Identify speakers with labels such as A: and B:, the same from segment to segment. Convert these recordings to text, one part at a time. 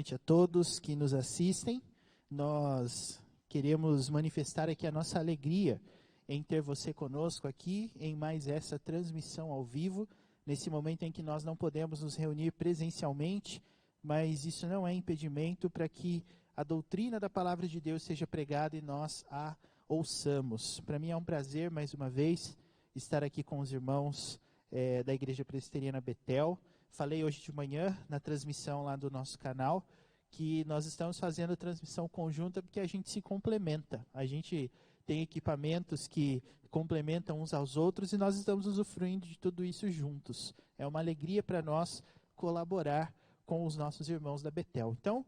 A: noite a todos que nos assistem. Nós queremos manifestar aqui a nossa alegria em ter você conosco aqui em mais essa transmissão ao vivo, nesse momento em que nós não podemos nos reunir presencialmente, mas isso não é impedimento para que a doutrina da palavra de Deus seja pregada e nós a ouçamos. Para mim é um prazer, mais uma vez, estar aqui com os irmãos da Igreja Presbiteriana Betel. Falei hoje de manhã, na transmissão lá do nosso canal, que nós estamos fazendo transmissão conjunta porque a gente se complementa. A gente tem equipamentos que complementam uns aos outros e nós estamos usufruindo de tudo isso juntos. É uma alegria para nós colaborar com os nossos irmãos da Betel. Então,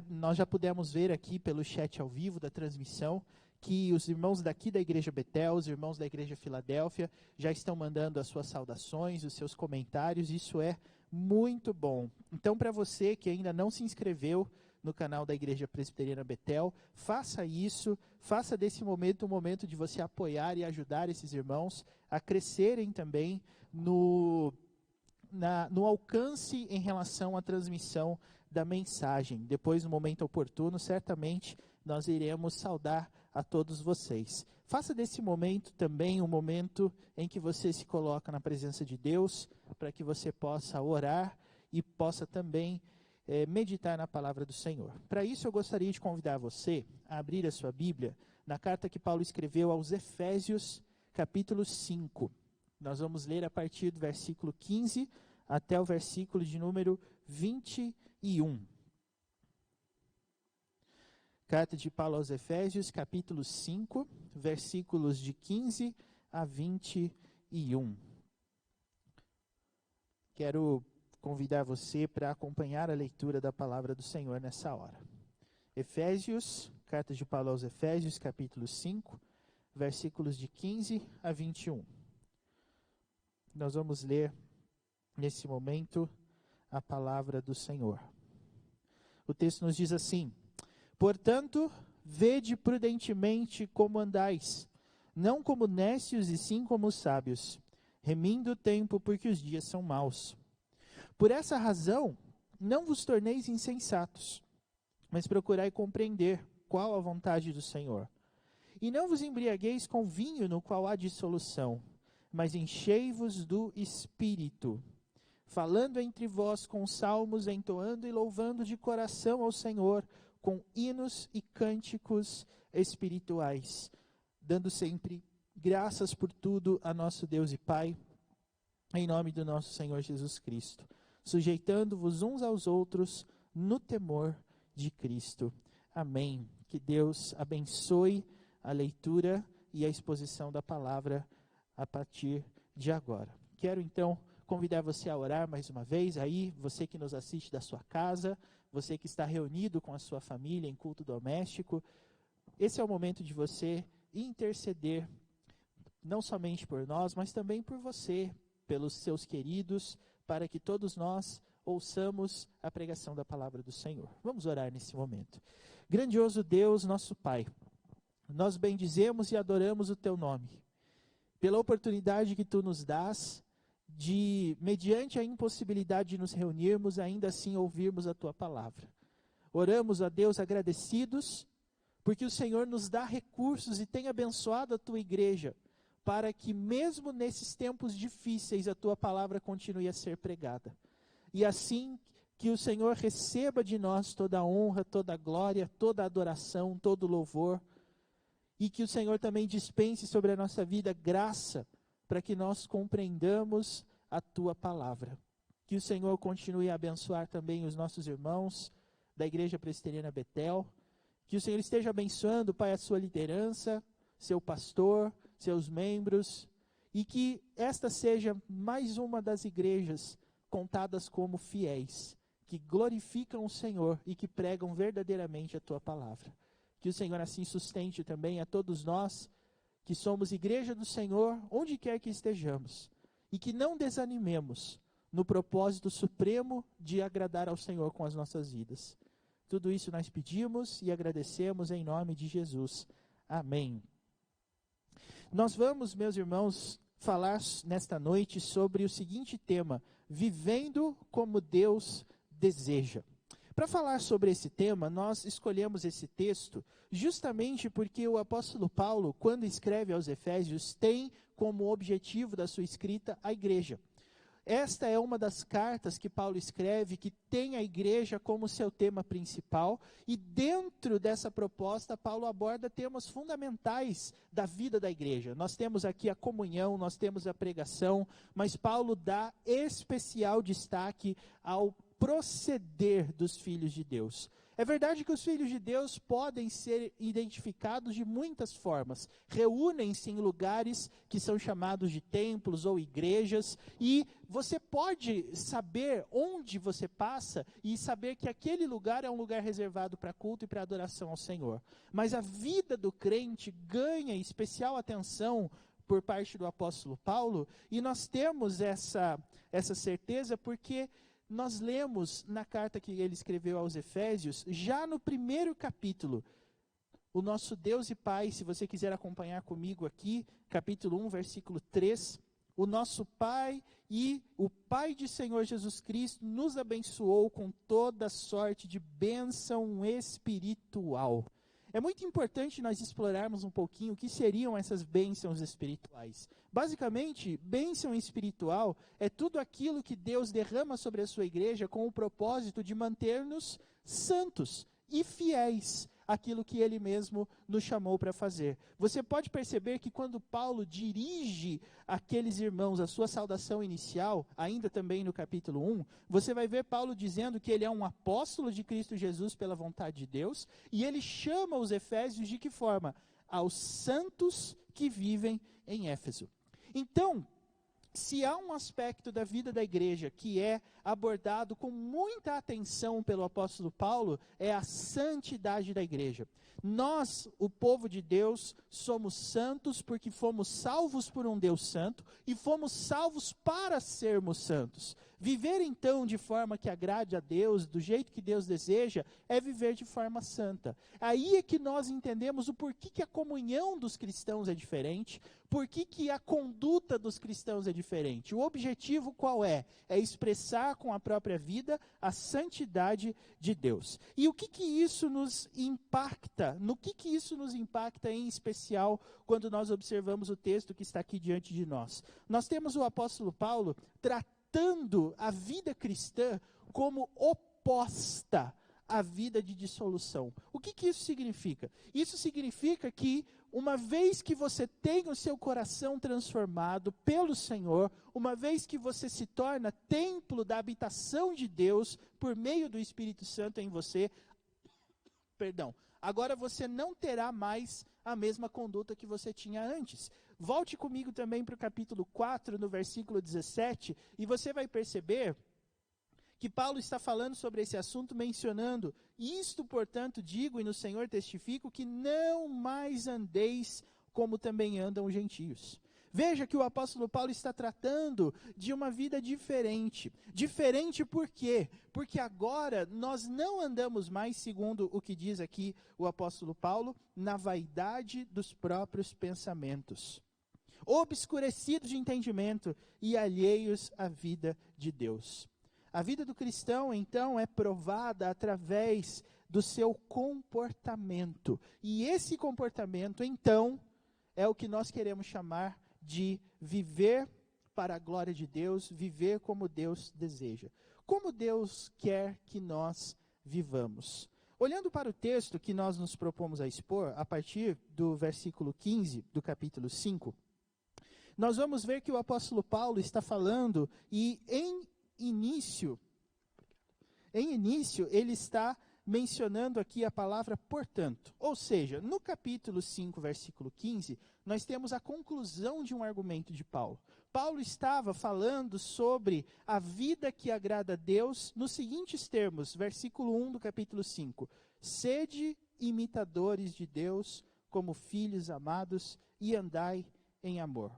A: nós já pudemos ver aqui pelo chat ao vivo da transmissão que os irmãos daqui da Igreja Betel, os irmãos da Igreja Filadélfia, já estão mandando as suas saudações, os seus comentários. Isso é muito bom. Então, para você que ainda não se inscreveu no canal da Igreja Presbiteriana Betel, faça isso, faça desse momento um momento de você apoiar e ajudar esses irmãos a crescerem também no alcance em relação à transmissão da mensagem. Depois, no momento oportuno, certamente nós iremos saudar a todos vocês. Faça desse momento também um momento em que você se coloca na presença de Deus, para que você possa orar e possa também meditar na palavra do Senhor. Para isso, eu gostaria de convidar você a abrir a sua Bíblia na carta que Paulo escreveu aos Efésios, capítulo 5. Nós vamos ler a partir do versículo 15 até o versículo de número 21. Carta de Paulo aos Efésios, capítulo 5, versículos de 15 a 21. Quero convidar você para acompanhar a leitura da palavra do Senhor nessa hora. Efésios, carta de Paulo aos Efésios, capítulo 5, versículos de 15 a 21. Nós vamos ler, nesse momento, a palavra do Senhor. O texto nos diz assim: portanto, vede prudentemente como andais, não como nécios e sim como sábios, remindo o tempo porque os dias são maus. Por essa razão, não vos torneis insensatos, mas procurai compreender qual a vontade do Senhor. E não vos embriagueis com vinho no qual há dissolução, mas enchei-vos do Espírito, falando entre vós com salmos, entoando e louvando de coração ao Senhor, com hinos e cânticos espirituais, dando sempre graças por tudo a nosso Deus e Pai, em nome do nosso Senhor Jesus Cristo, sujeitando-vos uns aos outros no temor de Cristo. Amém. Que Deus abençoe a leitura e a exposição da palavra a partir de agora. Quero então convidar você a orar mais uma vez, aí você que nos assiste da sua casa, você que está reunido com a sua família em culto doméstico. Esse é o momento de você interceder, não somente por nós, mas também por você, pelos seus queridos, para que todos nós ouçamos a pregação da palavra do Senhor. Vamos orar nesse momento. Grandioso Deus, nosso Pai, nós bendizemos e adoramos o Teu nome, pela oportunidade que Tu nos dás de, mediante a impossibilidade de nos reunirmos, ainda assim ouvirmos a Tua palavra. Oramos a Deus agradecidos, porque o Senhor nos dá recursos e tem abençoado a Tua igreja, para que mesmo nesses tempos difíceis a Tua palavra continue a ser pregada. E assim que o Senhor receba de nós toda a honra, toda a glória, toda a adoração, todo o louvor, e que o Senhor também dispense sobre a nossa vida graça, para que nós compreendamos a Tua palavra. Que o Senhor continue a abençoar também os nossos irmãos da Igreja Presbiteriana Betel. Que o Senhor esteja abençoando, Pai, a sua liderança, seu pastor, seus membros, e que esta seja mais uma das igrejas contadas como fiéis, que glorificam o Senhor e que pregam verdadeiramente a Tua palavra. Que o Senhor assim sustente também a todos nós, que somos igreja do Senhor, onde quer que estejamos, e que não desanimemos no propósito supremo de agradar ao Senhor com as nossas vidas. Tudo isso nós pedimos e agradecemos em nome de Jesus. Amém. Nós vamos, meus irmãos, falar nesta noite sobre o seguinte tema: vivendo como Deus deseja. Para falar sobre esse tema, nós escolhemos esse texto justamente porque o apóstolo Paulo, quando escreve aos Efésios, tem como objetivo da sua escrita a igreja. Esta é uma das cartas que Paulo escreve que tem a igreja como seu tema principal, e dentro dessa proposta Paulo aborda temas fundamentais da vida da igreja. Nós temos aqui a comunhão, nós temos a pregação, mas Paulo dá especial destaque ao proceder dos filhos de Deus. É verdade que os filhos de Deus podem ser identificados de muitas formas. Reúnem-se em lugares que são chamados de templos ou igrejas, e você pode saber onde você passa e saber que aquele lugar é um lugar reservado para culto e para adoração ao Senhor. Mas a vida do crente ganha especial atenção por parte do apóstolo Paulo, e nós temos essa certeza porque nós lemos na carta que ele escreveu aos Efésios, já no primeiro capítulo, o nosso Deus e Pai, se você quiser acompanhar comigo aqui, capítulo 1, versículo 3, o nosso Pai e o Pai de Senhor Jesus Cristo nos abençoou com toda sorte de bênção espiritual. É muito importante nós explorarmos um pouquinho o que seriam essas bênçãos espirituais. Basicamente, bênção espiritual é tudo aquilo que Deus derrama sobre a sua igreja com o propósito de manter-nos santos e fiéis àquilo que Ele mesmo nos chamou para fazer. Você pode perceber que quando Paulo dirige aqueles irmãos a sua saudação inicial, ainda também no capítulo 1, você vai ver Paulo dizendo que ele é um apóstolo de Cristo Jesus pela vontade de Deus, e ele chama os efésios de que forma? Aos santos que vivem em Éfeso. Então, se há um aspecto da vida da igreja que é abordado com muita atenção pelo apóstolo Paulo, é a santidade da igreja. Nós, o povo de Deus, somos santos porque fomos salvos por um Deus santo e fomos salvos para sermos santos. Viver então de forma que agrade a Deus, do jeito que Deus deseja, é viver de forma santa. Aí é que nós entendemos o porquê que a comunhão dos cristãos é diferente, porquê que a conduta dos cristãos é diferente. O objetivo qual é? É expressar com a própria vida a santidade de Deus. E o que isso nos impacta? No que isso nos impacta em especial quando nós observamos o texto que está aqui diante de nós? Nós temos o apóstolo Paulo tratando a vida cristã como oposta à vida de dissolução. O que isso significa? Isso significa que uma vez que você tem o seu coração transformado pelo Senhor, uma vez que você se torna templo da habitação de Deus por meio do Espírito Santo em você, agora você não terá mais a mesma conduta que você tinha antes. Volte comigo também para o capítulo 4, no versículo 17, e você vai perceber que Paulo está falando sobre esse assunto, mencionando: isto, portanto, digo e no Senhor testifico, que não mais andeis como também andam os gentios. Veja que o apóstolo Paulo está tratando de uma vida diferente. Diferente por quê? Porque agora nós não andamos mais, segundo o que diz aqui o apóstolo Paulo, na vaidade dos próprios pensamentos, obscurecidos de entendimento e alheios à vida de Deus. A vida do cristão, então, é provada através do seu comportamento. E esse comportamento, então, é o que nós queremos chamar de viver para a glória de Deus, viver como Deus deseja. Como Deus quer que nós vivamos. Olhando para o texto que nós nos propomos a expor, a partir do versículo 15 do capítulo 5, nós vamos ver que o apóstolo Paulo está falando e em início, ele está mencionando aqui a palavra portanto. Ou seja, no capítulo 5, versículo 15, nós temos a conclusão de um argumento de Paulo. Paulo estava falando sobre a vida que agrada a Deus nos seguintes termos, versículo 1 do capítulo 5. Sede imitadores de Deus como filhos amados e andai em amor.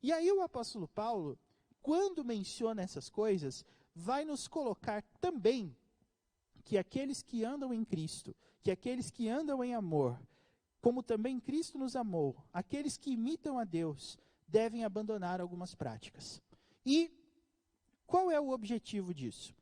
A: E aí o apóstolo Paulo, quando menciona essas coisas, vai nos colocar também que aqueles que andam em Cristo, que aqueles que andam em amor, como também Cristo nos amou, aqueles que imitam a Deus, devem abandonar algumas práticas. E qual é o objetivo disso?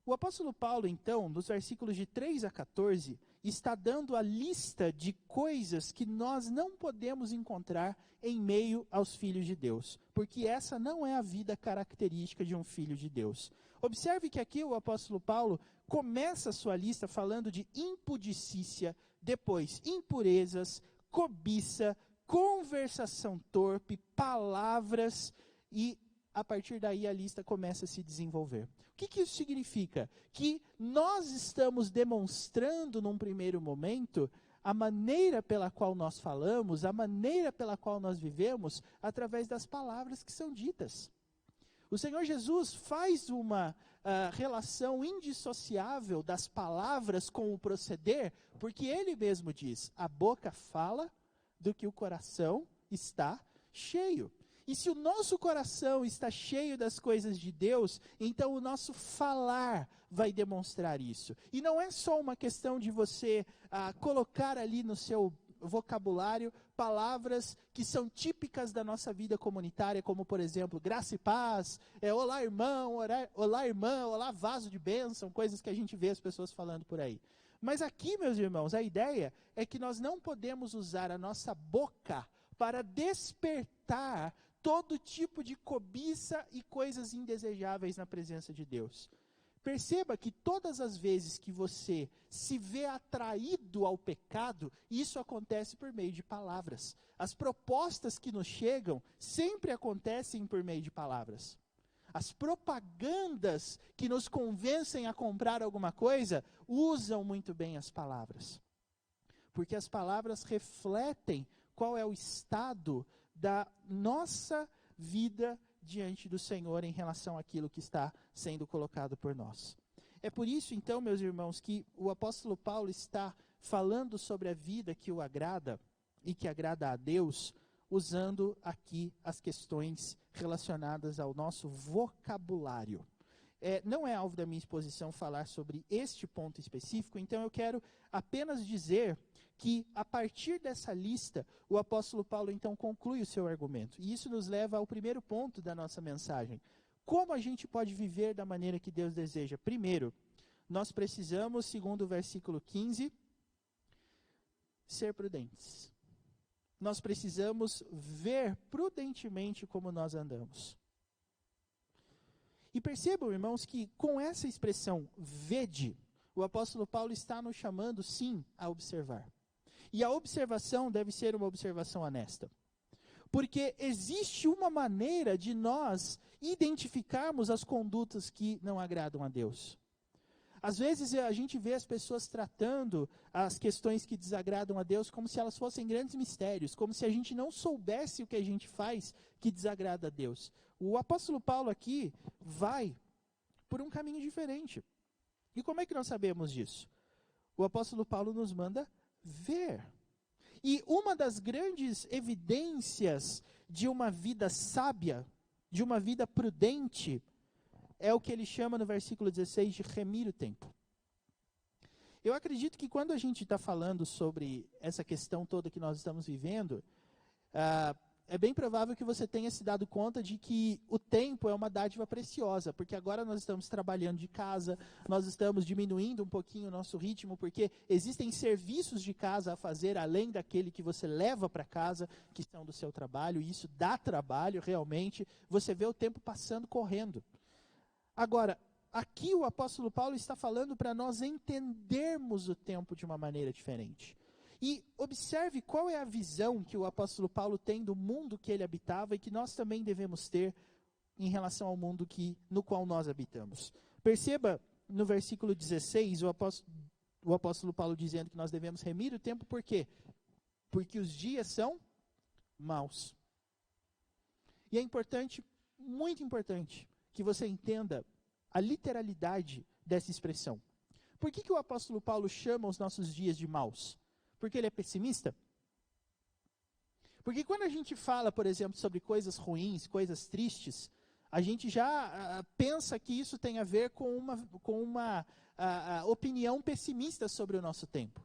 A: O apóstolo Paulo, então, nos versículos de 3 a 14, está dando a lista de coisas que nós não podemos encontrar em meio aos filhos de Deus, porque essa não é a vida característica de um filho de Deus. Observe que aqui o apóstolo Paulo começa a sua lista falando de impudicícia, depois impurezas, cobiça, conversação torpe, palavras, e a partir daí a lista começa a se desenvolver. O que isso significa? Que nós estamos demonstrando num primeiro momento a maneira pela qual nós falamos, a maneira pela qual nós vivemos, através das palavras que são ditas. O Senhor Jesus faz uma relação indissociável das palavras com o proceder, porque Ele mesmo diz, a boca fala do que o coração está cheio. E se o nosso coração está cheio das coisas de Deus, então o nosso falar vai demonstrar isso. E não é só uma questão de você colocar ali no seu vocabulário palavras que são típicas da nossa vida comunitária, como por exemplo, graça e paz, olá irmão, olá irmã, olá vaso de bênção, coisas que a gente vê as pessoas falando por aí. Mas aqui, meus irmãos, a ideia é que nós não podemos usar a nossa boca para despertar todo tipo de cobiça e coisas indesejáveis na presença de Deus. Perceba que todas as vezes que você se vê atraído ao pecado, isso acontece por meio de palavras. As propostas que nos chegam sempre acontecem por meio de palavras. As propagandas que nos convencem a comprar alguma coisa, usam muito bem as palavras. Porque as palavras refletem qual é o estado da nossa vida diante do Senhor em relação àquilo que está sendo colocado por nós. É por isso, então, meus irmãos, que o apóstolo Paulo está falando sobre a vida que o agrada e que agrada a Deus, usando aqui as questões relacionadas ao nosso vocabulário. Não é alvo da minha exposição falar sobre este ponto específico, então eu quero apenas dizer que, a partir dessa lista, o apóstolo Paulo, então, conclui o seu argumento. E isso nos leva ao primeiro ponto da nossa mensagem. Como a gente pode viver da maneira que Deus deseja? Primeiro, nós precisamos, segundo o versículo 15, ser prudentes. Nós precisamos ver prudentemente como nós andamos. E percebam, irmãos, que com essa expressão, vede, o apóstolo Paulo está nos chamando, sim, a observar. E a observação deve ser uma observação honesta. Porque existe uma maneira de nós identificarmos as condutas que não agradam a Deus. Às vezes a gente vê as pessoas tratando as questões que desagradam a Deus como se elas fossem grandes mistérios, como se a gente não soubesse o que a gente faz que desagrada a Deus. O apóstolo Paulo aqui vai por um caminho diferente. E como é que nós sabemos disso? O apóstolo Paulo nos manda ver. E uma das grandes evidências de uma vida sábia, de uma vida prudente, é o que ele chama no versículo 16 de remir o tempo. Eu acredito que quando a gente está falando sobre essa questão toda que nós estamos vivendo, é bem provável que você tenha se dado conta de que o tempo é uma dádiva preciosa, porque agora nós estamos trabalhando de casa, nós estamos diminuindo um pouquinho o nosso ritmo, porque existem serviços de casa a fazer, além daquele que você leva para casa, que são do seu trabalho, e isso dá trabalho realmente, você vê o tempo passando correndo. Agora, aqui o apóstolo Paulo está falando para nós entendermos o tempo de uma maneira diferente. E observe qual é a visão que o apóstolo Paulo tem do mundo que ele habitava e que nós também devemos ter em relação ao mundo no qual nós habitamos. Perceba no versículo 16 o apóstolo Paulo dizendo que nós devemos remir o tempo, por quê? Porque os dias são maus. E é importante, muito importante, que você entenda a literalidade dessa expressão. Por que o apóstolo Paulo chama os nossos dias de maus? Porque ele é pessimista? Porque quando a gente fala, por exemplo, sobre coisas ruins, coisas tristes, a gente já pensa que isso tem a ver com uma opinião pessimista sobre o nosso tempo.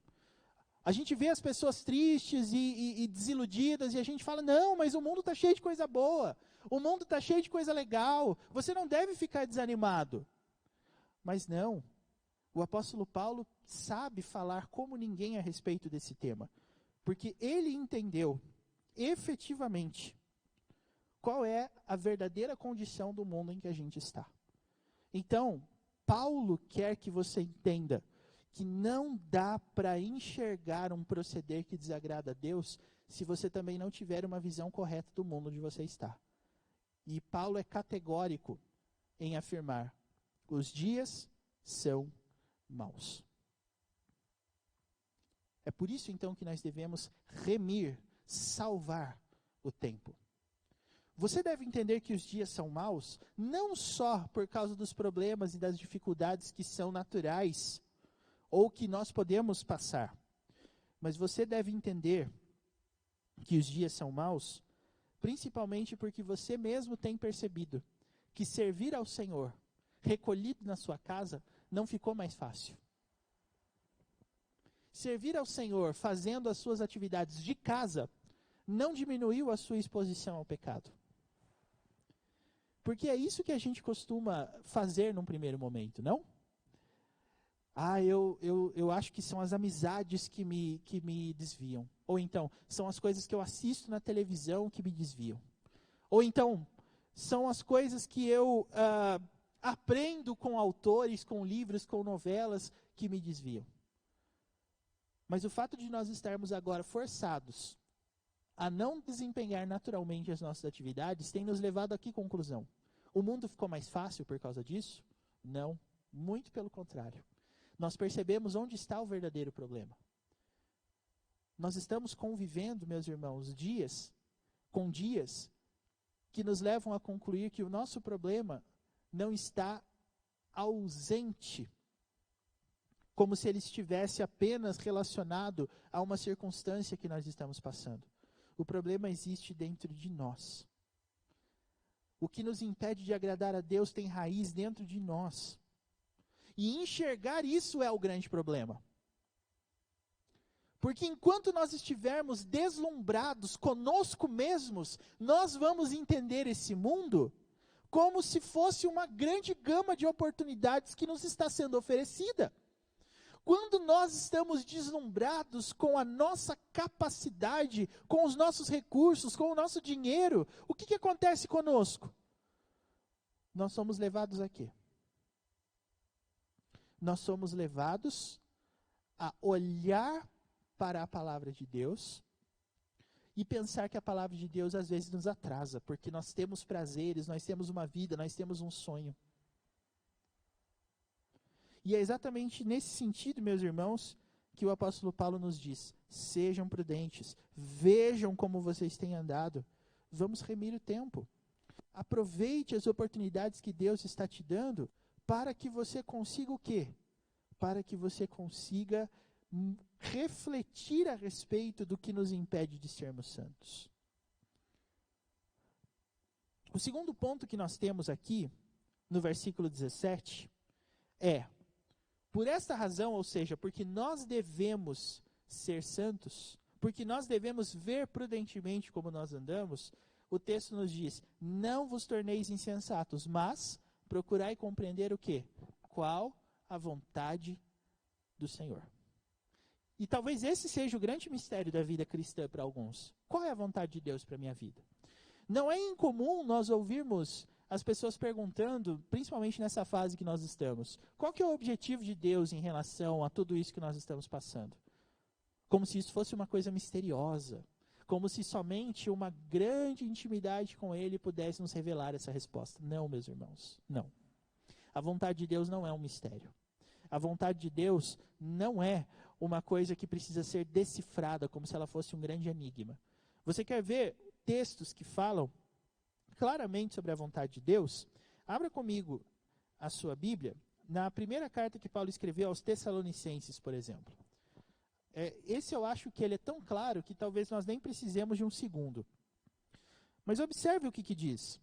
A: A gente vê as pessoas tristes e desiludidas e a gente fala, não, mas o mundo está cheio de coisa boa, o mundo está cheio de coisa legal, você não deve ficar desanimado. Mas não, o apóstolo Paulo sabe falar como ninguém a respeito desse tema, porque ele entendeu efetivamente qual é a verdadeira condição do mundo em que a gente está. Então, Paulo quer que você entenda que não dá para enxergar um proceder que desagrada a Deus se você também não tiver uma visão correta do mundo onde você está. E Paulo é categórico em afirmar: os dias são maus. É por isso então que nós devemos remir, salvar o tempo. Você deve entender que os dias são maus, não só por causa dos problemas e das dificuldades que são naturais, ou que nós podemos passar, mas você deve entender que os dias são maus, principalmente porque você mesmo tem percebido que servir ao Senhor, recolhido na sua casa, não ficou mais fácil. Servir ao Senhor fazendo as suas atividades de casa, não diminuiu a sua exposição ao pecado. Porque é isso que a gente costuma fazer num primeiro momento, não? Eu acho que são as amizades que me desviam. Ou então, são as coisas que eu assisto na televisão que me desviam. Ou então, são as coisas que eu aprendo com autores, com livros, com novelas que me desviam. Mas o fato de nós estarmos agora forçados a não desempenhar naturalmente as nossas atividades tem nos levado a que conclusão? O mundo ficou mais fácil por causa disso? Não, muito pelo contrário. Nós percebemos onde está o verdadeiro problema. Nós estamos convivendo, meus irmãos, dias que nos levam a concluir que o nosso problema não está ausente, como se ele estivesse apenas relacionado a uma circunstância que nós estamos passando. O problema existe dentro de nós. O que nos impede de agradar a Deus tem raiz dentro de nós. E enxergar isso é o grande problema. Porque enquanto nós estivermos deslumbrados conosco mesmos, nós vamos entender esse mundo como se fosse uma grande gama de oportunidades que nos está sendo oferecida. Quando nós estamos deslumbrados com a nossa capacidade, com os nossos recursos, com o nosso dinheiro, o que acontece conosco? Nós somos levados a quê? Nós somos levados a olhar para a palavra de Deus e pensar que a palavra de Deus às vezes nos atrasa, porque nós temos prazeres, nós temos uma vida, nós temos um sonho. E é exatamente nesse sentido, meus irmãos, que o apóstolo Paulo nos diz: sejam prudentes, vejam como vocês têm andado, vamos remir o tempo. Aproveite as oportunidades que Deus está te dando para que você consiga o quê? Para que você consiga refletir a respeito do que nos impede de sermos santos. O segundo ponto que nós temos aqui, no versículo 17, é: por esta razão, ou seja, porque nós devemos ser santos, porque nós devemos ver prudentemente como nós andamos, o texto nos diz: não vos torneis insensatos, mas procurai compreender o quê? Qual a vontade do Senhor. E talvez esse seja o grande mistério da vida cristã para alguns. Qual é a vontade de Deus para a minha vida? Não é incomum nós ouvirmos as pessoas perguntando, principalmente nessa fase que nós estamos, qual que é o objetivo de Deus em relação a tudo isso que nós estamos passando? Como se isso fosse uma coisa misteriosa, como se somente uma grande intimidade com Ele pudesse nos revelar essa resposta. Não, meus irmãos, não. A vontade de Deus não é um mistério. A vontade de Deus não é uma coisa que precisa ser decifrada como se ela fosse um grande enigma. Você quer ver textos que falam claramente sobre a vontade de Deus? Abra comigo a sua Bíblia na primeira carta que Paulo escreveu aos Tessalonicenses, por exemplo. Esse eu acho que ele é tão claro que talvez nós nem precisemos de um segundo. Mas observe o que diz.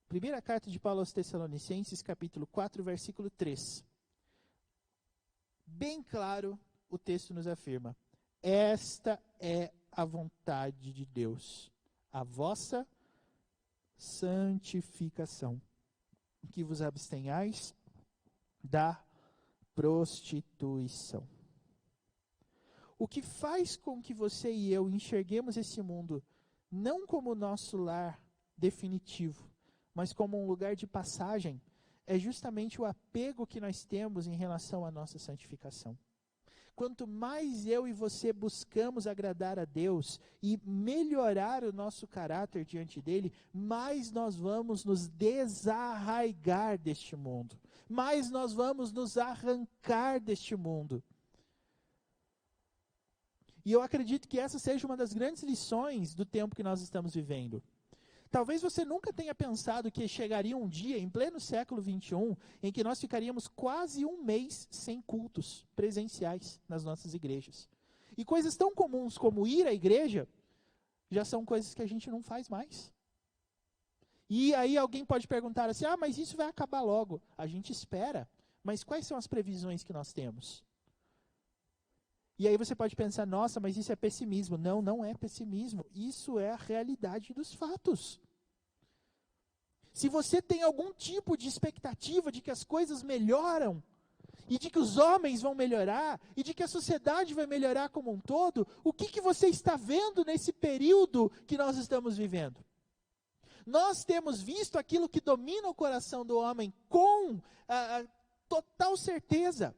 A: Primeira carta de Paulo aos Tessalonicenses, capítulo 4, versículo 3. Bem claro, o texto nos afirma: esta é a vontade de Deus, a vossa santificação. Que vos abstenhais da prostituição. O que faz com que você e eu enxerguemos esse mundo não como nosso lar definitivo, mas como um lugar de passagem, é justamente o apego que nós temos em relação à nossa santificação. Quanto mais eu e você buscamos agradar a Deus e melhorar o nosso caráter diante dele, mais nós vamos nos desarraigar deste mundo, mais nós vamos nos arrancar deste mundo. E eu acredito que essa seja uma das grandes lições do tempo que nós estamos vivendo. Talvez você nunca tenha pensado que chegaria um dia, em pleno século XXI, em que nós ficaríamos quase um mês sem cultos presenciais nas nossas igrejas. E coisas tão comuns como ir à igreja, já são coisas que a gente não faz mais. E aí alguém pode perguntar assim, mas isso vai acabar logo. A gente espera, mas quais são as previsões que nós temos? E aí você pode pensar, nossa, mas isso é pessimismo. Não, não é pessimismo. Isso é a realidade dos fatos. Se você tem algum tipo de expectativa de que as coisas melhoram, e de que os homens vão melhorar, e de que a sociedade vai melhorar como um todo, o que você está vendo nesse período que nós estamos vivendo? Nós temos visto aquilo que domina o coração do homem com total certeza,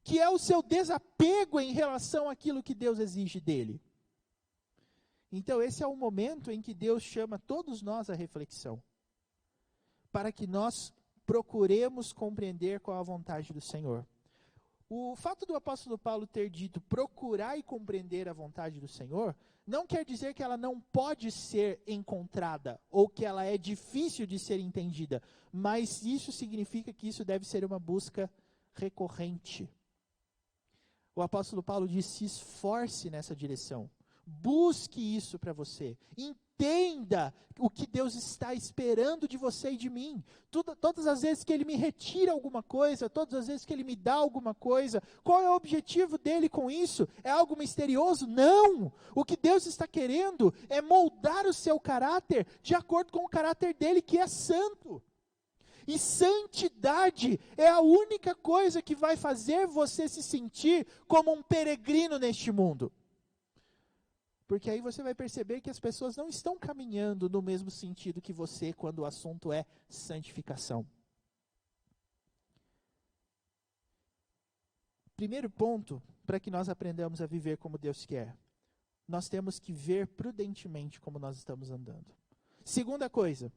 A: que é o seu desapego em relação àquilo que Deus exige dele. Então esse é o momento em que Deus chama todos nós à reflexão, para que nós procuremos compreender qual a vontade do Senhor. O fato do apóstolo Paulo ter dito procurar e compreender a vontade do Senhor, não quer dizer que ela não pode ser encontrada, ou que ela é difícil de ser entendida, mas isso significa que isso deve ser uma busca recorrente. O apóstolo Paulo diz, se esforce nessa direção, busque isso para você, entenda o que Deus está esperando de você e de mim. Todas as vezes que Ele me retira alguma coisa, todas as vezes que Ele me dá alguma coisa, qual é o objetivo dele com isso? É algo misterioso? Não! O que Deus está querendo é moldar o seu caráter de acordo com o caráter dele, que é santo. E santidade é a única coisa que vai fazer você se sentir como um peregrino neste mundo. Porque aí você vai perceber que as pessoas não estão caminhando no mesmo sentido que você quando o assunto é santificação. Primeiro ponto, para que nós aprendamos a viver como Deus quer. Nós temos que ver prudentemente como nós estamos andando. Segunda coisa,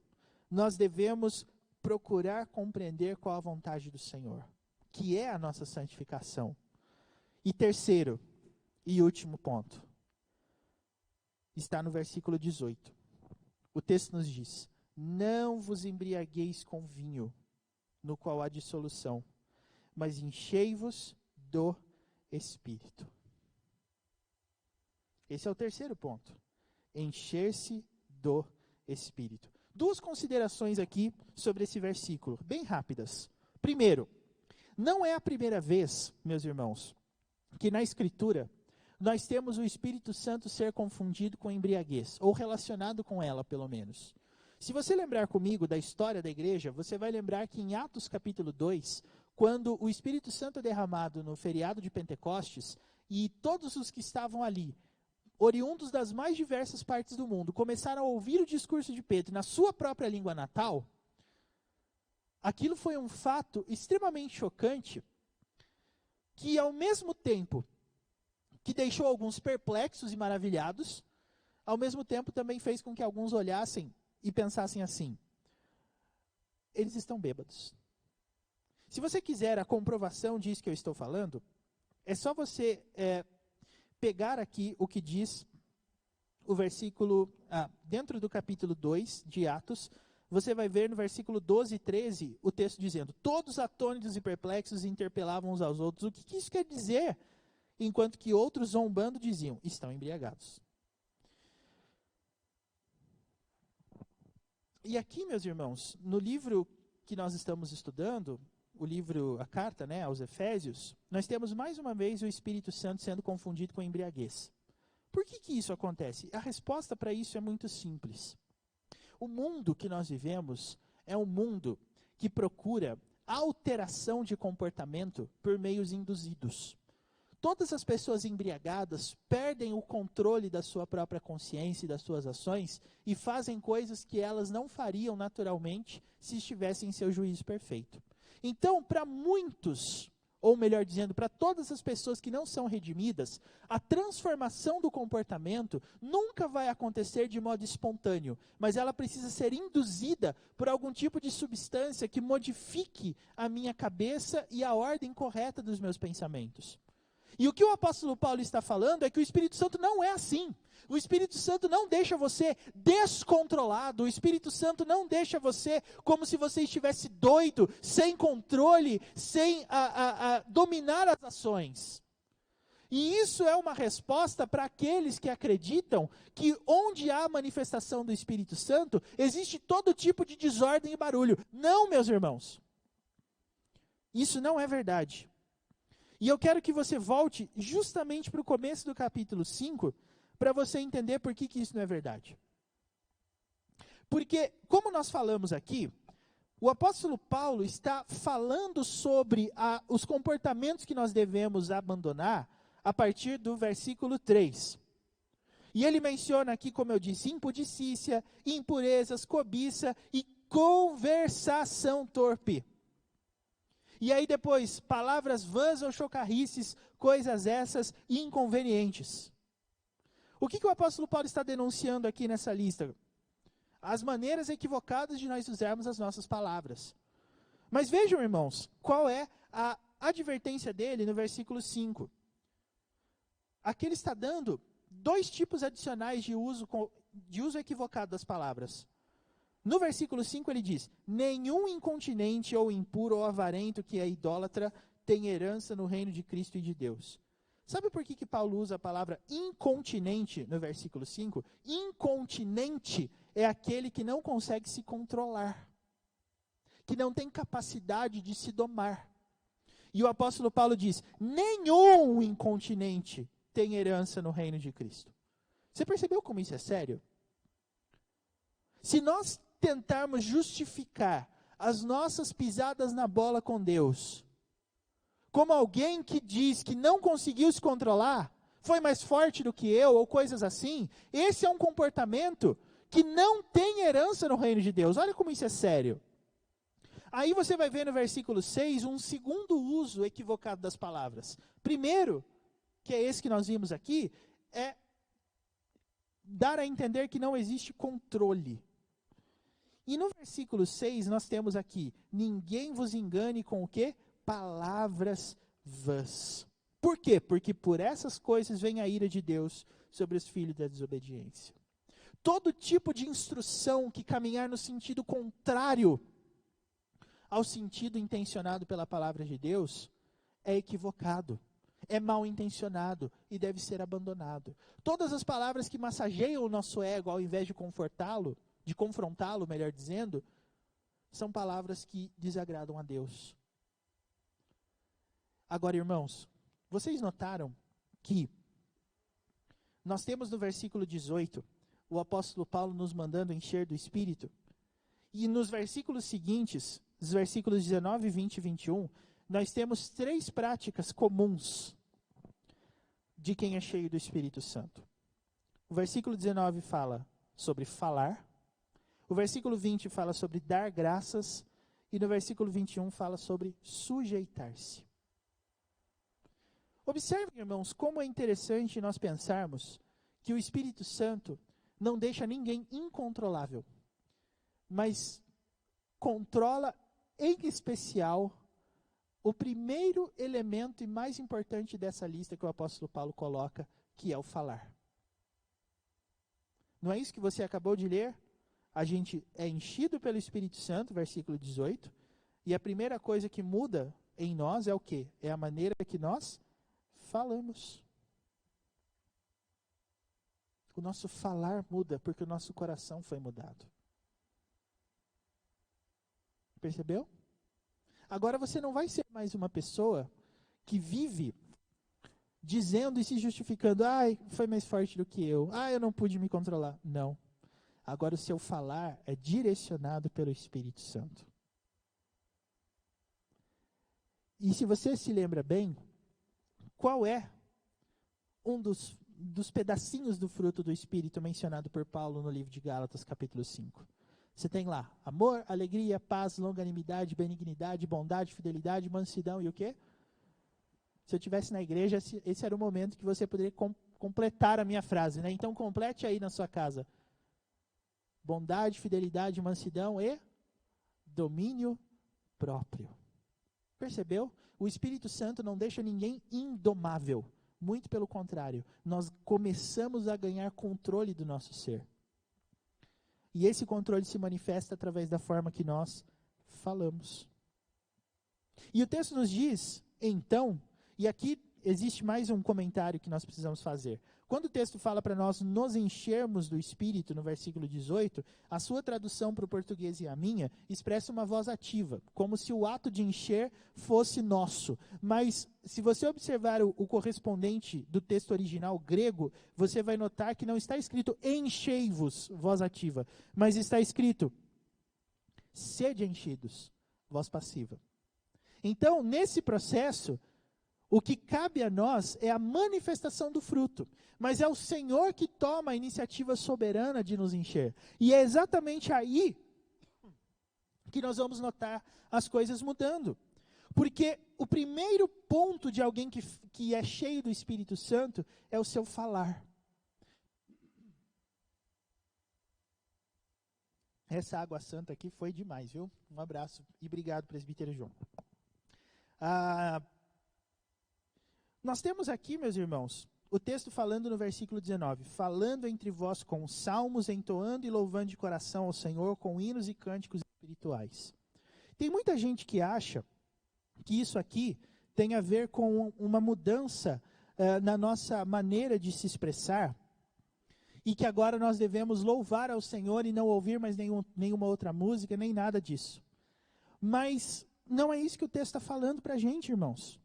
A: nós devemos procurar compreender qual a vontade do Senhor, que é a nossa santificação. E terceiro e último ponto, está no versículo 18. O texto nos diz, não vos embriagueis com vinho, no qual há dissolução, mas enchei-vos do Espírito. Esse é o terceiro ponto, encher-se do Espírito. Duas considerações aqui sobre esse versículo, bem rápidas. Primeiro, não é a primeira vez, meus irmãos, que na Escritura nós temos o Espírito Santo ser confundido com embriaguez, ou relacionado com ela, pelo menos. Se você lembrar comigo da história da igreja, você vai lembrar que em Atos capítulo 2, quando o Espírito Santo é derramado no feriado de Pentecostes, e todos os que estavam ali, oriundos das mais diversas partes do mundo, começaram a ouvir o discurso de Pedro na sua própria língua natal, aquilo foi um fato extremamente chocante, que ao mesmo tempo que deixou alguns perplexos e maravilhados, ao mesmo tempo também fez com que alguns olhassem e pensassem assim, eles estão bêbados. Se você quiser a comprovação disso que eu estou falando, é só você pegar aqui o que diz o versículo, dentro do capítulo 2 de Atos, você vai ver no versículo 12 e 13 o texto dizendo, todos atônitos e perplexos interpelavam uns aos outros. O que isso quer dizer? Enquanto que outros zombando diziam, estão embriagados. E aqui, meus irmãos, no livro que nós estamos estudando, a carta, aos Efésios, nós temos mais uma vez o Espírito Santo sendo confundido com embriaguez. Por que isso acontece? A resposta para isso é muito simples. O mundo que nós vivemos é um mundo que procura alteração de comportamento por meios induzidos. Todas as pessoas embriagadas perdem o controle da sua própria consciência e das suas ações e fazem coisas que elas não fariam naturalmente se estivessem em seu juízo perfeito. Então, para muitos, ou melhor dizendo, para todas as pessoas que não são redimidas, a transformação do comportamento nunca vai acontecer de modo espontâneo, mas ela precisa ser induzida por algum tipo de substância que modifique a minha cabeça e a ordem correta dos meus pensamentos. E o que o apóstolo Paulo está falando é que o Espírito Santo não é assim. O Espírito Santo não deixa você descontrolado. O Espírito Santo não deixa você como se você estivesse doido, sem controle, sem dominar as ações. E isso é uma resposta para aqueles que acreditam que onde há manifestação do Espírito Santo, existe todo tipo de desordem e barulho. Não, meus irmãos. Isso não é verdade. E eu quero que você volte justamente para o começo do capítulo 5, para você entender por que isso não é verdade. Porque, como nós falamos aqui, o apóstolo Paulo está falando sobre os comportamentos que nós devemos abandonar a partir do versículo 3. E ele menciona aqui, como eu disse, impudicícia, impurezas, cobiça e conversação torpe. E aí depois, palavras vãs ou chocarrices, coisas essas inconvenientes. O que o apóstolo Paulo está denunciando aqui nessa lista? As maneiras equivocadas de nós usarmos as nossas palavras. Mas vejam, irmãos, qual é a advertência dele no versículo 5. Aqui ele está dando 2 tipos adicionais de uso equivocado das palavras. No versículo 5 ele diz, nenhum incontinente ou impuro ou avarento que é idólatra tem herança no reino de Cristo e de Deus. Sabe por que Paulo usa a palavra incontinente no versículo 5? Incontinente é aquele que não consegue se controlar, que não tem capacidade de se domar. E o apóstolo Paulo diz, nenhum incontinente tem herança no reino de Cristo. Você percebeu como isso é sério? Se nós tentarmos justificar as nossas pisadas na bola com Deus, como alguém que diz que não conseguiu se controlar, foi mais forte do que eu, ou coisas assim, esse é um comportamento que não tem herança no reino de Deus. Olha como isso é sério. Aí você vai ver no versículo 6 um segundo uso equivocado das palavras. Primeiro, que é esse que nós vimos aqui, é dar a entender que não existe controle. E no versículo 6 nós temos aqui, ninguém vos engane com o quê? Palavras vãs. Por quê? Porque por essas coisas vem a ira de Deus sobre os filhos da desobediência. Todo tipo de instrução que caminhar no sentido contrário ao sentido intencionado pela palavra de Deus é equivocado, é mal intencionado e deve ser abandonado. Todas as palavras que massageiam o nosso ego ao invés de confrontá-lo, melhor dizendo, são palavras que desagradam a Deus. Agora, irmãos, vocês notaram que nós temos no versículo 18, o apóstolo Paulo nos mandando encher do Espírito, e nos versículos seguintes, os versículos 19, 20 e 21, nós temos 3 práticas comuns de quem é cheio do Espírito Santo. O versículo 19 fala sobre falar, o versículo 20 fala sobre dar graças, e no versículo 21 fala sobre sujeitar-se. Observem, irmãos, como é interessante nós pensarmos que o Espírito Santo não deixa ninguém incontrolável, mas controla em especial o primeiro elemento e mais importante dessa lista que o apóstolo Paulo coloca, que é o falar. Não é isso que você acabou de ler? A gente é enchido pelo Espírito Santo, versículo 18, e a primeira coisa que muda em nós é o quê? É a maneira que nós falamos. O nosso falar muda porque o nosso coração foi mudado. Percebeu? Agora você não vai ser mais uma pessoa que vive dizendo e se justificando, ai, foi mais forte do que eu, ai, eu não pude me controlar. Não. Agora o seu falar é direcionado pelo Espírito Santo. E se você se lembra bem, qual é um dos pedacinhos do fruto do Espírito mencionado por Paulo no livro de Gálatas, capítulo 5? Você tem lá amor, alegria, paz, longanimidade, benignidade, bondade, fidelidade, mansidão e o quê? Se eu estivesse na igreja, esse era o momento que você poderia completar a minha frase, né? Então complete aí na sua casa. Bondade, fidelidade, mansidão e domínio próprio. Percebeu? O Espírito Santo não deixa ninguém indomável. Muito pelo contrário. Nós começamos a ganhar controle do nosso ser. E esse controle se manifesta através da forma que nós falamos. E o texto nos diz, então, e aqui existe mais um comentário que nós precisamos fazer. Quando o texto fala para nós nos enchermos do Espírito, no versículo 18, a sua tradução para o português e a minha expressa uma voz ativa, como se o ato de encher fosse nosso. Mas, se você observar o correspondente do texto original grego, você vai notar que não está escrito enchei-vos, voz ativa, mas está escrito sede enchidos, voz passiva. Então, nesse processo, o que cabe a nós é a manifestação do fruto, mas é o Senhor que toma a iniciativa soberana de nos encher. E é exatamente aí que nós vamos notar as coisas mudando. Porque o primeiro ponto de alguém que é cheio do Espírito Santo é o seu falar. Essa água santa aqui foi demais, viu? Um abraço e obrigado, presbítero João. Nós temos aqui, meus irmãos, o texto falando no versículo 19, falando entre vós com salmos, entoando e louvando de coração ao Senhor, com hinos e cânticos espirituais. Tem muita gente que acha que isso aqui tem a ver com uma mudança na nossa maneira de se expressar, e que agora nós devemos louvar ao Senhor e não ouvir mais nenhuma outra música, nem nada disso. Mas não é isso que o texto está falando para a gente, irmãos.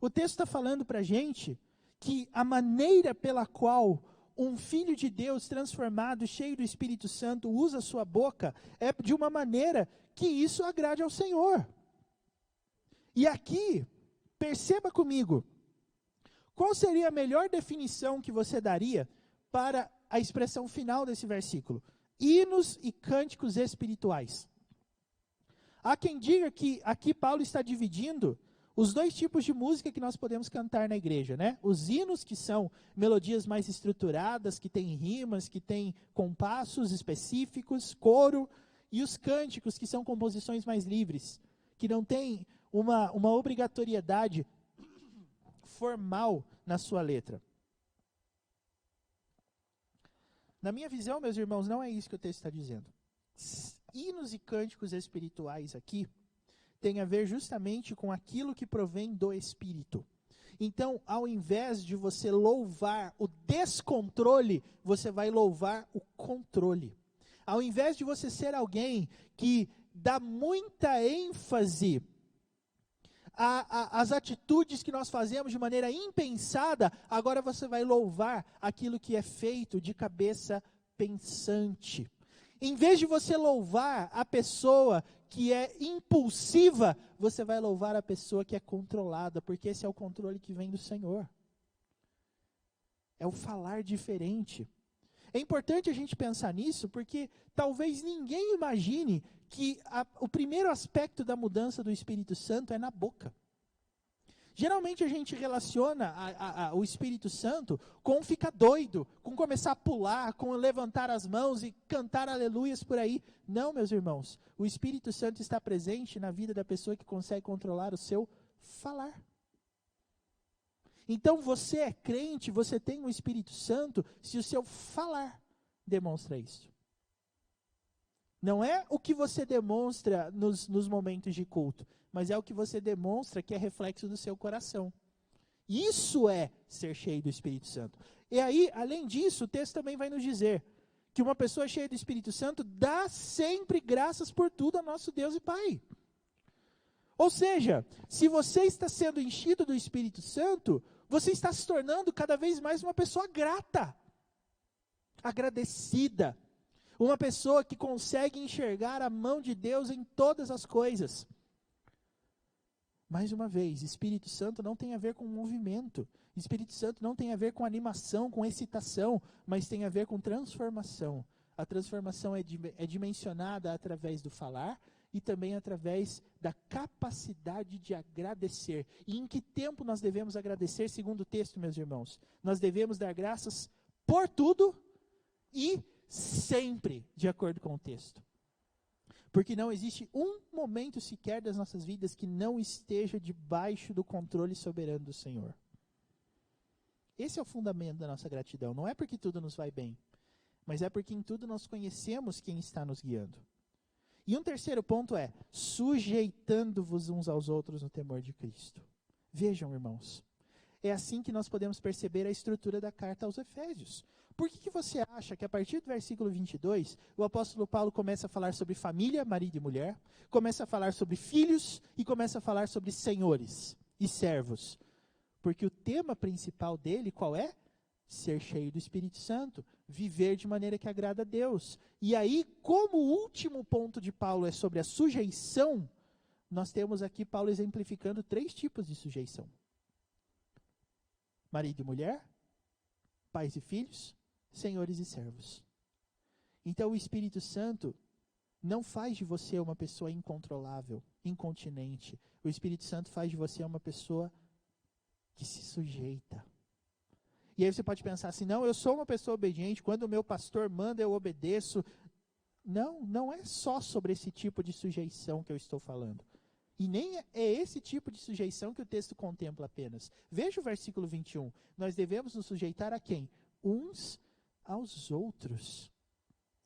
A: O texto está falando para a gente que a maneira pela qual um filho de Deus transformado, cheio do Espírito Santo, usa a sua boca, é de uma maneira que isso agrade ao Senhor. E aqui, perceba comigo, qual seria a melhor definição que você daria para a expressão final desse versículo? Hinos e cânticos espirituais. Há quem diga que aqui Paulo está dividindo os dois tipos de música que nós podemos cantar na igreja, né? Os hinos, que são melodias mais estruturadas, que têm rimas, que têm compassos específicos, coro, e os cânticos, que são composições mais livres, que não têm uma obrigatoriedade formal na sua letra. Na minha visão, meus irmãos, não é isso que o texto está dizendo. Hinos e cânticos espirituais aqui tem a ver justamente com aquilo que provém do Espírito. Então, ao invés de você louvar o descontrole, você vai louvar o controle. Ao invés de você ser alguém que dá muita ênfase às atitudes que nós fazemos de maneira impensada, agora você vai louvar aquilo que é feito de cabeça pensante. Em vez de você louvar a pessoa que é impulsiva, você vai louvar a pessoa que é controlada, porque esse é o controle que vem do Senhor. É o falar diferente. É importante a gente pensar nisso, porque talvez ninguém imagine que o primeiro aspecto da mudança do Espírito Santo é na boca. Geralmente a gente relaciona o Espírito Santo com ficar doido, com começar a pular, com levantar as mãos e cantar aleluias por aí. Não, meus irmãos, o Espírito Santo está presente na vida da pessoa que consegue controlar o seu falar. Então você é crente, você tem o Espírito Santo, se o seu falar demonstra isso. Não é o que você demonstra nos momentos de culto, mas é o que você demonstra que é reflexo do seu coração. Isso é ser cheio do Espírito Santo. E aí, além disso, o texto também vai nos dizer que uma pessoa cheia do Espírito Santo dá sempre graças por tudo ao nosso Deus e Pai. Ou seja, se você está sendo enchido do Espírito Santo, você está se tornando cada vez mais uma pessoa grata, agradecida. Uma pessoa que consegue enxergar a mão de Deus em todas as coisas. Mais uma vez, Espírito Santo não tem a ver com movimento. Espírito Santo não tem a ver com animação, com excitação, mas tem a ver com transformação. A transformação é dimensionada através do falar e também através da capacidade de agradecer. E em que tempo nós devemos agradecer, segundo o texto, meus irmãos? Nós devemos dar graças por tudo e sempre, de acordo com o texto. Porque não existe um momento sequer das nossas vidas que não esteja debaixo do controle soberano do Senhor. Esse é o fundamento da nossa gratidão. Não é porque tudo nos vai bem, mas é porque em tudo nós conhecemos quem está nos guiando. E um terceiro ponto é, sujeitando-vos uns aos outros no temor de Cristo. Vejam, irmãos, é assim que nós podemos perceber a estrutura da carta aos Efésios. Por que você acha que a partir do versículo 22, o apóstolo Paulo começa a falar sobre família, marido e mulher, começa a falar sobre filhos e começa a falar sobre senhores e servos? Porque o tema principal dele, qual é? Ser cheio do Espírito Santo, viver de maneira que agrada a Deus. E aí, como o último ponto de Paulo é sobre a sujeição, nós temos aqui Paulo exemplificando 3 tipos de sujeição. Marido e mulher, pais e filhos, senhores e servos. Então o Espírito Santo não faz de você uma pessoa incontrolável, incontinente. O Espírito Santo faz de você uma pessoa que se sujeita. E aí você pode pensar assim, não, eu sou uma pessoa obediente, quando o meu pastor manda eu obedeço. Não, não é só sobre esse tipo de sujeição que eu estou falando. E nem é esse tipo de sujeição que o texto contempla apenas. Veja o versículo 21. Nós devemos nos sujeitar a quem? Uns aos outros.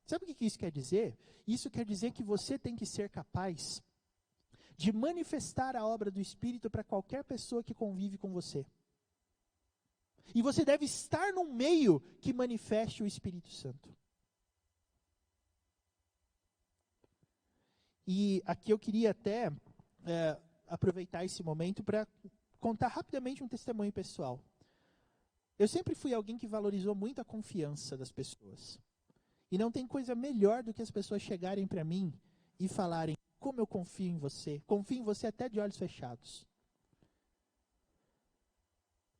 A: Sabe o que isso quer dizer? Isso quer dizer que você tem que ser capaz de manifestar a obra do Espírito para qualquer pessoa que convive com você. E você deve estar num meio que manifeste o Espírito Santo. E aqui eu queria até aproveitar esse momento para contar rapidamente um testemunho pessoal. Eu sempre fui alguém que valorizou muito a confiança das pessoas. E não tem coisa melhor do que as pessoas chegarem para mim e falarem, como eu confio em você até de olhos fechados.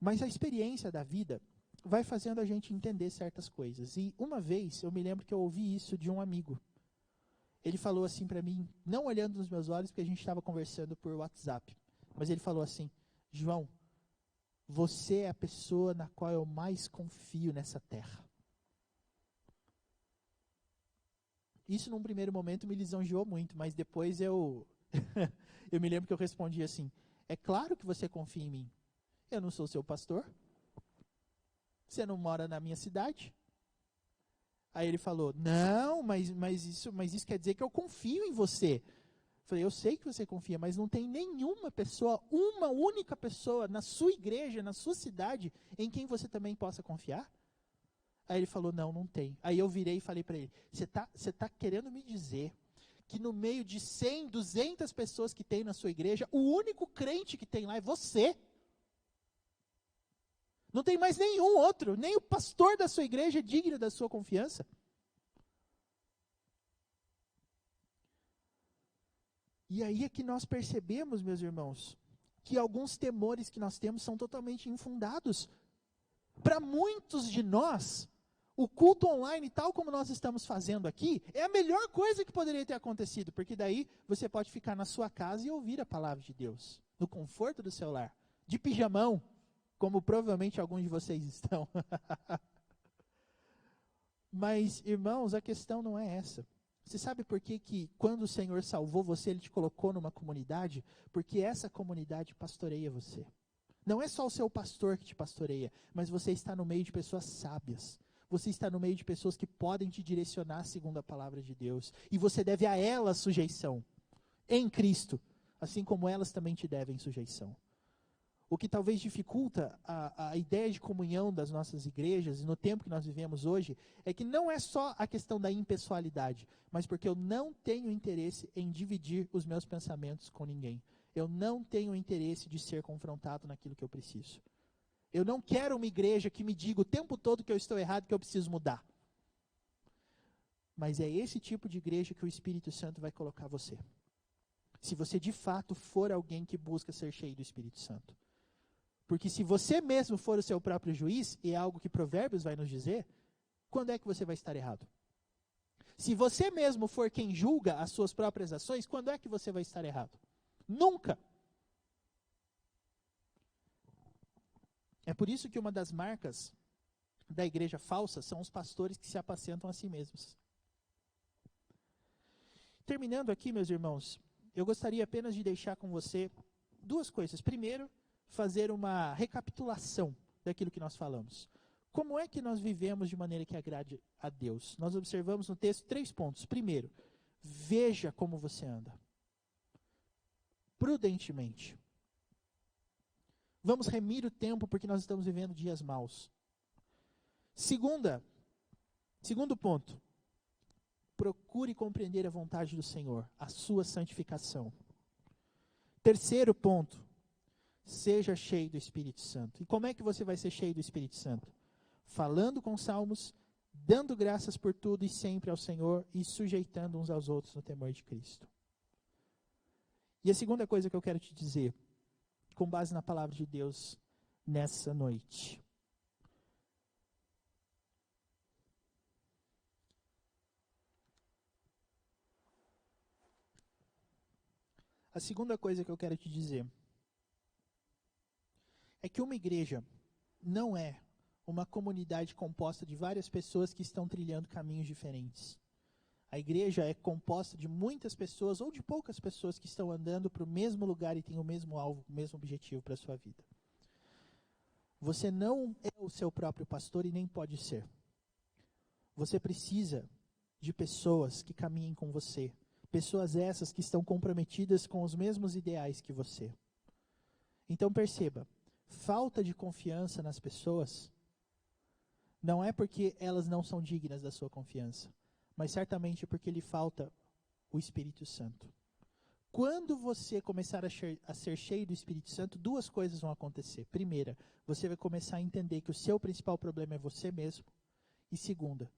A: Mas a experiência da vida vai fazendo a gente entender certas coisas. E uma vez, eu me lembro que eu ouvi isso de um amigo. Ele falou assim para mim, não olhando nos meus olhos, porque a gente estava conversando por WhatsApp. Mas ele falou assim, João, você é a pessoa na qual eu mais confio nessa terra. Isso num primeiro momento me lisonjeou muito, mas depois eu me lembro que eu respondi assim, é claro que você confia em mim. Eu não sou seu pastor. Você não mora na minha cidade. Aí ele falou, não, mas isso quer dizer que eu confio em você. Eu falei, eu sei que você confia, mas não tem nenhuma pessoa, uma única pessoa na sua igreja, na sua cidade, em quem você também possa confiar? Aí ele falou, não tem. Aí eu virei e falei para ele, você tá querendo me dizer que no meio de 100, 200 pessoas que tem na sua igreja, o único crente que tem lá é você? Não tem mais nenhum outro, nem o pastor da sua igreja é digno da sua confiança. E aí é que nós percebemos, meus irmãos, que alguns temores que nós temos são totalmente infundados. Para muitos de nós, o culto online, tal como nós estamos fazendo aqui, é a melhor coisa que poderia ter acontecido, porque daí você pode ficar na sua casa e ouvir a palavra de Deus, no conforto do seu lar, de pijamão, como provavelmente alguns de vocês estão. Mas, irmãos, a questão não é essa. Você sabe por que quando o Senhor salvou você, Ele te colocou numa comunidade? Porque essa comunidade pastoreia você. Não é só o seu pastor que te pastoreia, mas você está no meio de pessoas sábias. Você está no meio de pessoas que podem te direcionar segundo a palavra de Deus. E você deve a elas sujeição, em Cristo, assim como elas também te devem sujeição. O que talvez dificulta a ideia de comunhão das nossas igrejas, e no tempo que nós vivemos hoje, é que não é só a questão da impessoalidade, mas porque eu não tenho interesse em dividir os meus pensamentos com ninguém. Eu não tenho interesse de ser confrontado naquilo que eu preciso. Eu não quero uma igreja que me diga o tempo todo que eu estou errado, que eu preciso mudar. Mas é esse tipo de igreja que o Espírito Santo vai colocar você. Se você de fato for alguém que busca ser cheio do Espírito Santo. Porque se você mesmo for o seu próprio juiz, e é algo que Provérbios vai nos dizer, quando é que você vai estar errado? Se você mesmo for quem julga as suas próprias ações, quando é que você vai estar errado? Nunca! É por isso que uma das marcas da igreja falsa são os pastores que se apacentam a si mesmos. Terminando aqui, meus irmãos, eu gostaria apenas de deixar com você duas coisas. Primeiro, fazer uma recapitulação daquilo que nós falamos. Como é que nós vivemos de maneira que agrade a Deus? Nós observamos no texto 3 pontos. Primeiro, veja como você anda. Prudentemente. Vamos remir o tempo porque nós estamos vivendo dias maus. Segundo ponto, procure compreender a vontade do Senhor, a sua santificação. Terceiro ponto, seja cheio do Espírito Santo. E como é que você vai ser cheio do Espírito Santo? Falando com salmos, dando graças por tudo e sempre ao Senhor e sujeitando uns aos outros no temor de Cristo. E a segunda coisa que eu quero te dizer, com base na palavra de Deus nessa noite. A segunda coisa que eu quero te dizer é que uma igreja não é uma comunidade composta de várias pessoas que estão trilhando caminhos diferentes. A igreja é composta de muitas pessoas ou de poucas pessoas que estão andando para o mesmo lugar e têm o mesmo alvo, o mesmo objetivo para a sua vida. Você não é o seu próprio pastor e nem pode ser. Você precisa de pessoas que caminhem com você. Pessoas essas que estão comprometidas com os mesmos ideais que você. Então perceba, falta de confiança nas pessoas não é porque elas não são dignas da sua confiança, mas certamente porque lhe falta o Espírito Santo. Quando você começar a ser cheio do Espírito Santo, duas coisas vão acontecer. Primeira, você vai começar a entender que o seu principal problema é você mesmo. E segunda,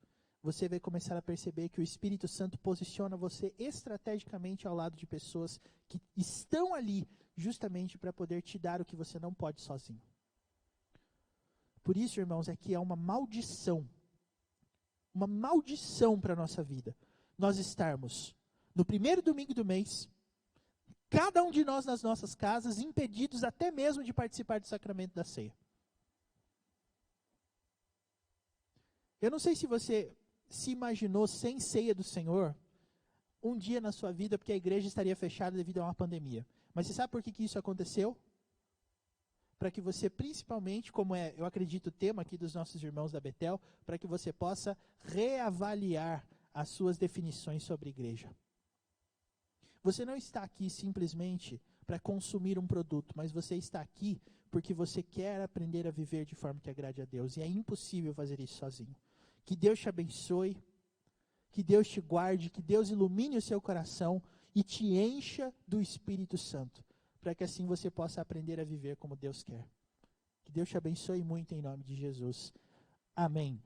A: você vai começar a perceber que o Espírito Santo posiciona você estrategicamente ao lado de pessoas que estão ali justamente para poder te dar o que você não pode sozinho. Por isso, irmãos, é que é uma maldição para a nossa vida, nós estarmos no primeiro domingo do mês, cada um de nós nas nossas casas, impedidos até mesmo de participar do sacramento da ceia. Eu não sei se você se imaginou sem ceia do Senhor um dia na sua vida, porque a igreja estaria fechada devido a uma pandemia. Mas você sabe por que isso aconteceu? Para que você, principalmente, como é, eu acredito, o tema aqui dos nossos irmãos da Betel, para que você possa reavaliar as suas definições sobre igreja. Você não está aqui simplesmente para consumir um produto, mas você está aqui porque você quer aprender a viver de forma que agrade a Deus. E é impossível fazer isso sozinho. Que Deus te abençoe, que Deus te guarde, que Deus ilumine o seu coração e te encha do Espírito Santo, para que assim você possa aprender a viver como Deus quer. Que Deus te abençoe muito em nome de Jesus. Amém.